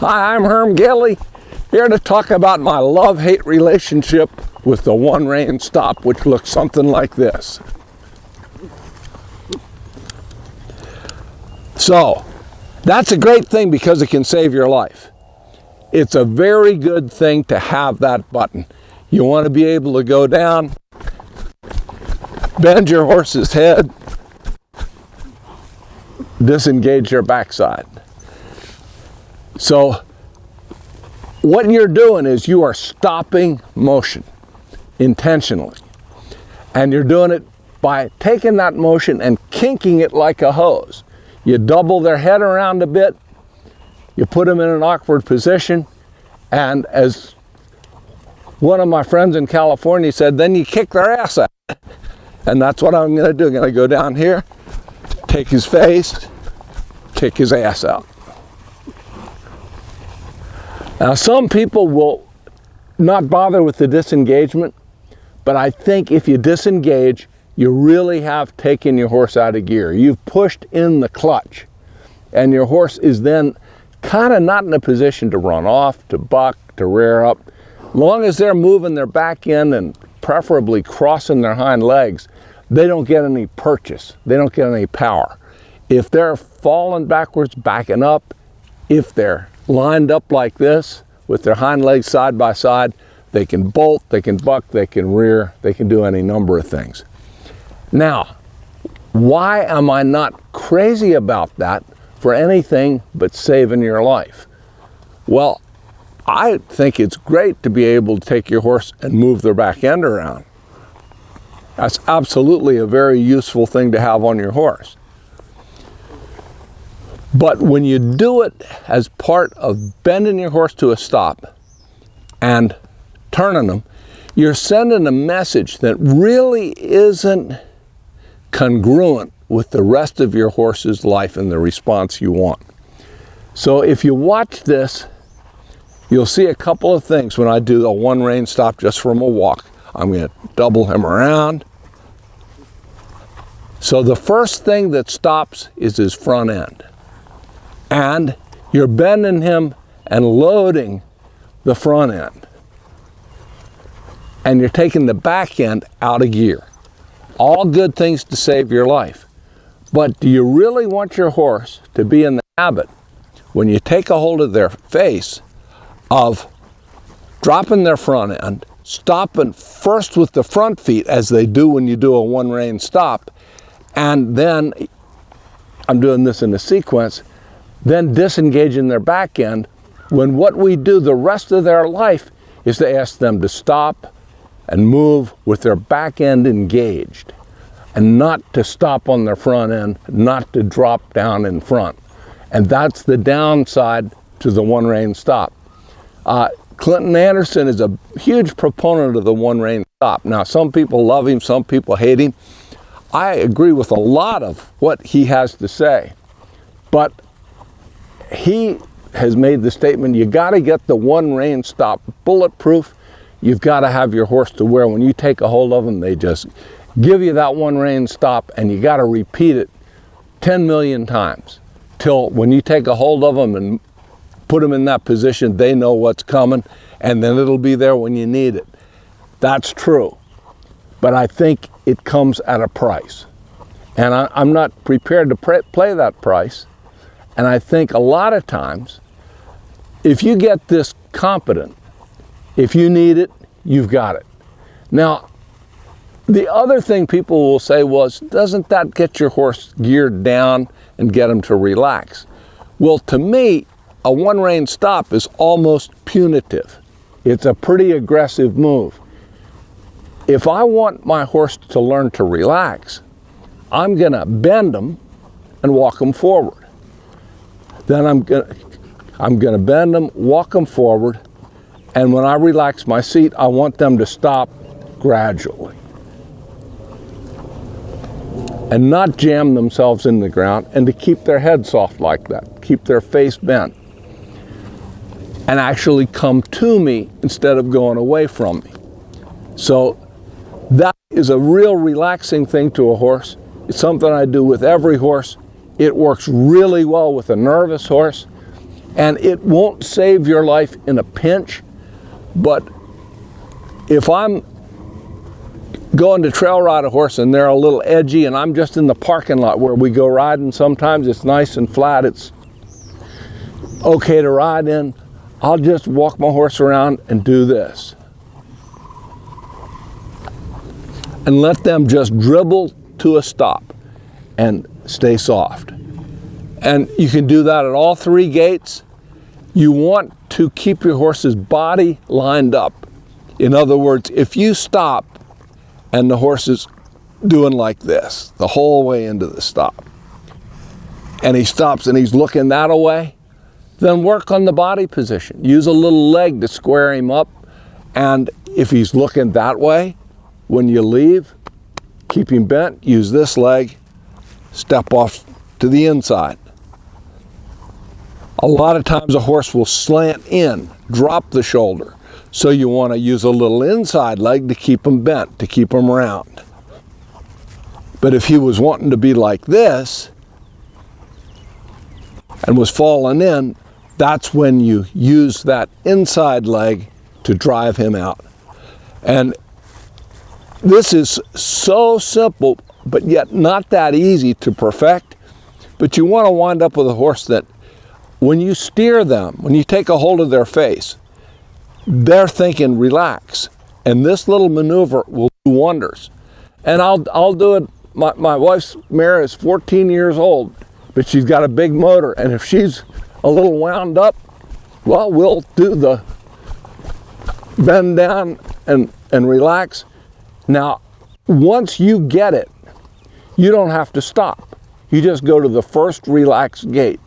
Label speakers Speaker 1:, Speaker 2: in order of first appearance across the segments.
Speaker 1: Hi, I'm Herm Gailey, here to talk about my love-hate relationship with the one rein stop, which looks something like this. So, that's a great thing because it can save your life. It's a very good thing to have that button. You want to be able to go down, bend your horse's head, disengage your backside. So what you're doing is you are stopping motion intentionally. And you're doing it by taking that motion and kinking it like a hose. You double their head around a bit, you put them in an awkward position, and as one of my friends in California said, then you kick their ass out. And that's what I'm going to do. I'm going to go down here, take his face, kick his ass out. Now, some people will not bother with the disengagement, but I think if you disengage, you really have taken your horse out of gear. You've pushed in the clutch, and your horse is then kind of not in a position to run off, to buck, to rear up. As long as they're moving their back end and preferably crossing their hind legs, they don't get any purchase. They don't get any power. If they're falling backwards, backing up, if they're lined up like this with their hind legs side by side, they can bolt, they can buck, they can rear, they can do any number of things. Now, why am I not crazy about that for anything but saving your life? Well, I think it's great to be able to take your horse and move their back end around. That's absolutely a very useful thing to have on your horse. But when you do it as part of bending your horse to a stop and turning them, you're sending a message that really isn't congruent with the rest of your horse's life and the response you want. So if you watch this, you'll see a couple of things when I do a one rein stop just from a walk. I'm going to double him around. So the first thing that stops is his front end. And you're bending him and loading the front end. And you're taking the back end out of gear. All good things to save your life. But do you really want your horse to be in the habit, when you take a hold of their face, of dropping their front end, stopping first with the front feet as they do when you do a one rein stop, and then, I'm doing this in a sequence, then disengaging their back end, when what we do the rest of their life is to ask them to stop and move with their back end engaged, and not to stop on their front end, not to drop down in front. And that's the downside to the one rein stop. Clinton Anderson is a huge proponent of the one rein stop. Now, some people love him, some people hate him. I agree with a lot of what he has to say, but he has made the statement, you got to get the one rein stop bulletproof. You've got to have your horse to where when you take a hold of them, they just give you that one rein stop, and you got to repeat it 10 million times till when you take a hold of them and put them in that position, they know what's coming, and then it'll be there when you need it. That's true. But I think it comes at a price. And I'm not prepared to play that price. And I think a lot of times, if you get this competent, if you need it, you've got it. Now, the other thing people will say was, doesn't that get your horse geared down and get him to relax? Well, to me, a one rein stop is almost punitive. It's a pretty aggressive move. If I want my horse to learn to relax, I'm going to bend him and walk him forward. Then I'm going to bend them, walk them forward, and when I relax my seat, I want them to stop gradually and not jam themselves in the ground, and to keep their head soft like that, keep their face bent, and actually come to me instead of going away from me. So that is a real relaxing thing to a horse. It's something I do with every horse. It works really well with a nervous horse. And it won't save your life in a pinch, but if I'm going to trail ride a horse and they're a little edgy and I'm just in the parking lot where we go riding, sometimes it's nice and flat, it's okay to ride in, I'll just walk my horse around and do this. And let them just dribble to a stop and stay soft. And you can do that at all 3 gaits. You want to keep your horse's body lined up. In other words, if you stop and the horse is doing like this the whole way into the stop, and he stops and he's looking that way, then work on the body position. Use a little leg to square him up. And if he's looking that way, when you leave, keep him bent, use this leg, step off to the inside. A lot of times a horse will slant in, drop the shoulder. So you want to use a little inside leg to keep him bent, to keep him round. But if he was wanting to be like this and was falling in, that's when you use that inside leg to drive him out. And this is so simple, but yet not that easy to perfect. But you want to wind up with a horse that when you steer them, when you take a hold of their face, they're thinking relax. And this little maneuver will do wonders. And I'll do it. My wife's mare is 14 years old, but she's got a big motor. And if she's a little wound up, well, we'll do the bend down and relax. Now, once you get it, you don't have to stop. You just go to the first relaxed gait.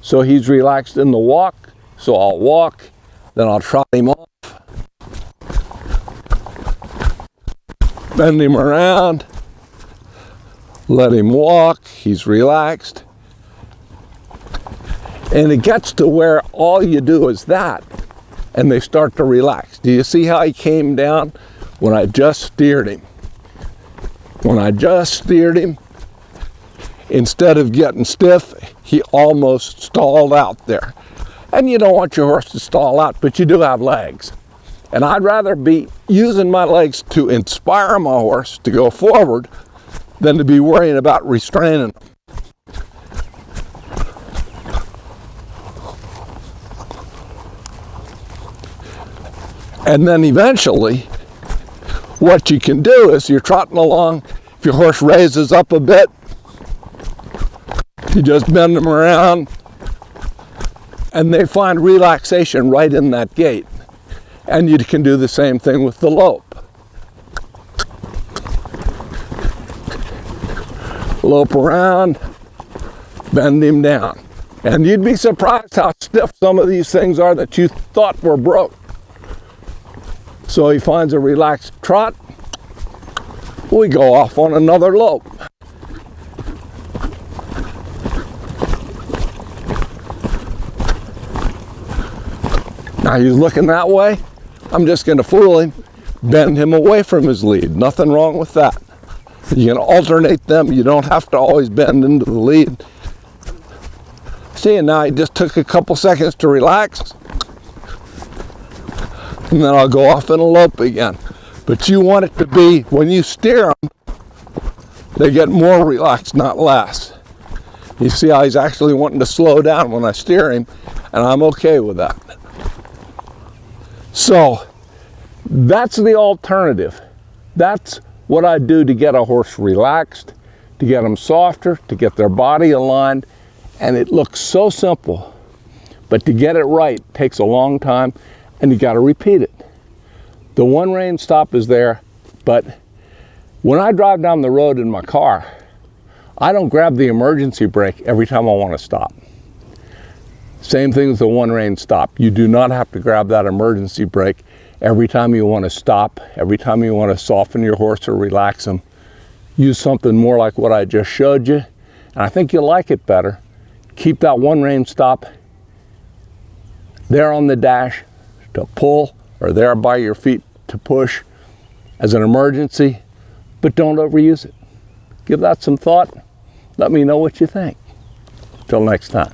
Speaker 1: So he's relaxed in the walk, so I'll walk, then I'll trot him off, bend him around, let him walk, he's relaxed. And it gets to where all you do is that, and they start to relax. Do you see how he came down when I just steered him? When I just steered him, instead of getting stiff, he almost stalled out there. And you don't want your horse to stall out, but you do have legs. And I'd rather be using my legs to inspire my horse to go forward than to be worrying about restraining them. And then eventually, what you can do is you're trotting along, if your horse raises up a bit, you just bend them around, and they find relaxation right in that gait. And you can do the same thing with the lope. Lope around, bend him down. And you'd be surprised how stiff some of these things are that you thought were broke. So he finds a relaxed trot, we go off on another lope. Now he's looking that way, I'm just going to fool him, bend him away from his lead. Nothing wrong with that. You can alternate them, you don't have to always bend into the lead. See, and now he just took a couple seconds to relax. And then I'll go off in a lope again. But you want it to be, when you steer them, they get more relaxed, not less. You see how he's actually wanting to slow down when I steer him, and I'm okay with that. So, that's the alternative. That's what I do to get a horse relaxed, to get them softer, to get their body aligned, and it looks so simple. But to get it right takes a long time, and you got to repeat it. The one rein stop is there, but when I drive down the road in my car, I don't grab the emergency brake every time I want to stop. Same thing with the one rein stop. You do not have to grab that emergency brake every time you want to stop, every time you want to soften your horse or relax him. Use something more like what I just showed you, and I think you'll like it better. Keep that one rein stop there on the dash to pull, or there by your feet to push as an emergency, but don't overuse it. Give that some thought. Let me know what you think. Till next time.